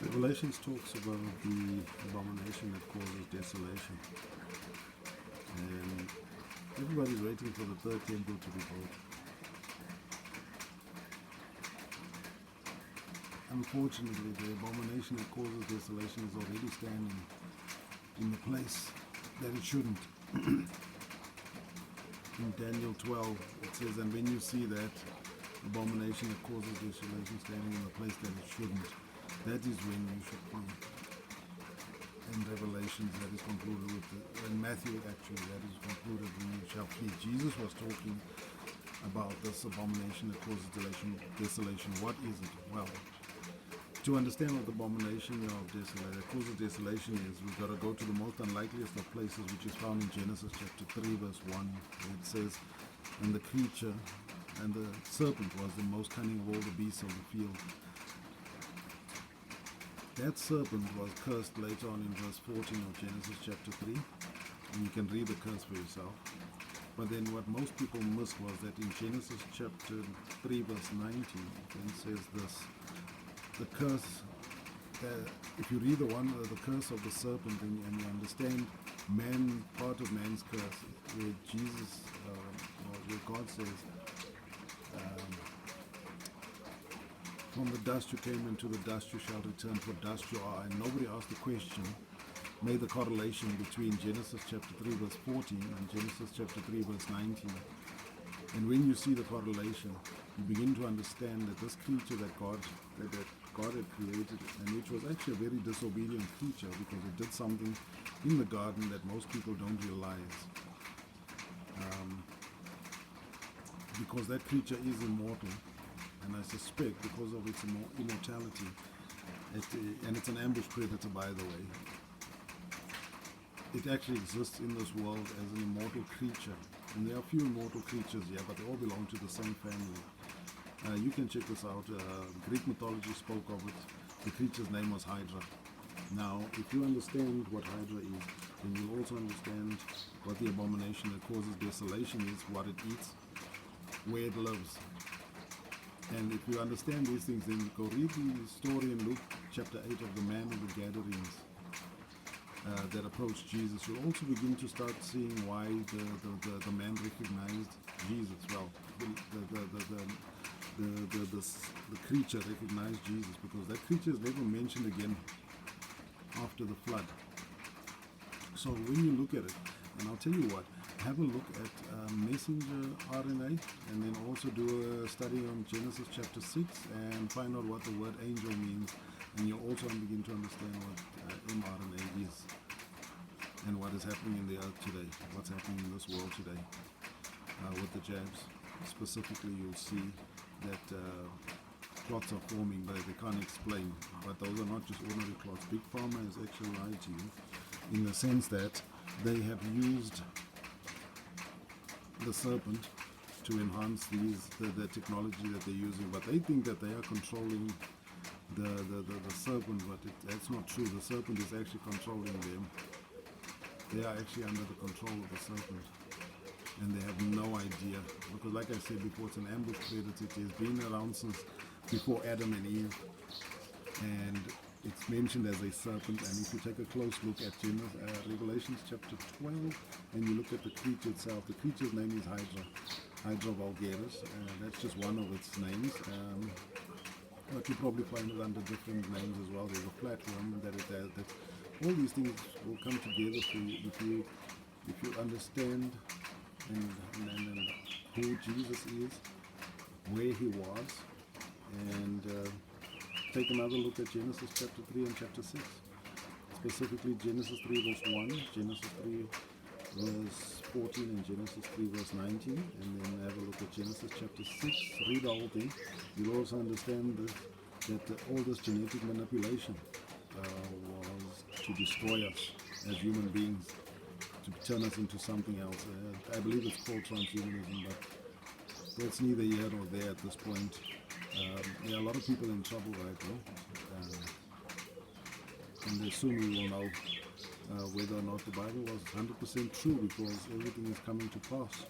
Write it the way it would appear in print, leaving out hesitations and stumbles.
Revelation talks about the abomination that causes desolation. And everybody's waiting for the third temple to be built. Unfortunately, the abomination that causes desolation is already standing in the place that it shouldn't. In Daniel 12, it says, and when you see that abomination that causes desolation standing in the place that it shouldn't, that is when you should be. In Revelations, that is concluded with, in Matthew actually, that is concluded when you shall flee. Jesus was talking about this abomination that causes desolation. What is it? Well, to understand what the abomination of desolation, that causes desolation is, we've got to go to the most unlikeliest of places, which is found in Genesis chapter 3, verse 1. It says, and the creature, and the serpent was the most cunning of all the beasts of the field. That serpent was cursed later on in verse 14 of Genesis chapter 3. And you can read the curse for yourself. But then what most people missed was that in Genesis chapter 3 verse 19, it says this, the curse, if you read the curse of the serpent and you understand man, part of man's curse, where Jesus, or where God says, from the dust you came, and to the dust you shall return, for dust you are. And nobody asked the question, made the correlation between Genesis chapter 3 verse 14 and Genesis chapter 3 verse 19. And when you see the correlation, you begin to understand that this creature that God had created, and which was actually a very disobedient creature because it did something in the garden that most people don't realize. Because that creature is immortal, and I suspect because of its immortality, and it's an ambush predator, by the way, it actually exists in this world as an immortal creature. And there are a few immortal creatures here, but they all belong to the same family. You can check this out. Greek mythology spoke of it. The creature's name was Hydra. Now, if you understand what Hydra is, then you'll also understand what the abomination that causes desolation is, what it eats, where it lives. And if you understand these things, then you go read the story in Luke chapter 8 of the man of the Gadarenes that approached Jesus. You'll also begin to start seeing why the man recognized Jesus. Well, the creature recognized Jesus, because that creature is never mentioned again after the flood. So when you look at it, and I'll tell you what, have a look at messenger RNA, and then also do a study on Genesis chapter 6 and find out what the word angel means, and you'll also begin to understand what mRNA is and what is happening in the earth today, what's happening in this world today with the jabs. Specifically, you'll see that clots are forming, but they can't explain. But those are not just ordinary clots. Big Pharma has actually lied to you in the sense that they have used the serpent to enhance the technology that they're using, but they think that they are controlling the serpent, but that's not true. The serpent is actually controlling them. They are actually under the control of the serpent, and they have no idea, because like I said before, it's an ambush predator. It has been around since before Adam and Eve, and it's mentioned as a serpent. And if you take a close look at Revelation chapter 12, and you look at the creature itself, the creature's name is Hydra vulgaris. That's just one of its names. But you probably find it under different names as well. There's a platform that it has. That all these things will come together for you if you understand and who Jesus is, where he was, and take another look at Genesis chapter 3 and chapter 6. Specifically Genesis 3 verse 1, Genesis 3 verse 14, and Genesis 3 verse 19, and then have a look at Genesis chapter 6. Read the whole thing. You'll also understand that all this genetic manipulation was to destroy us as human beings, to turn us into something else. I believe it's called transhumanism, but that's neither here nor there at this point. There are a lot of people in trouble right now, and soon we will know whether or not the Bible was 100% true, because everything is coming to pass.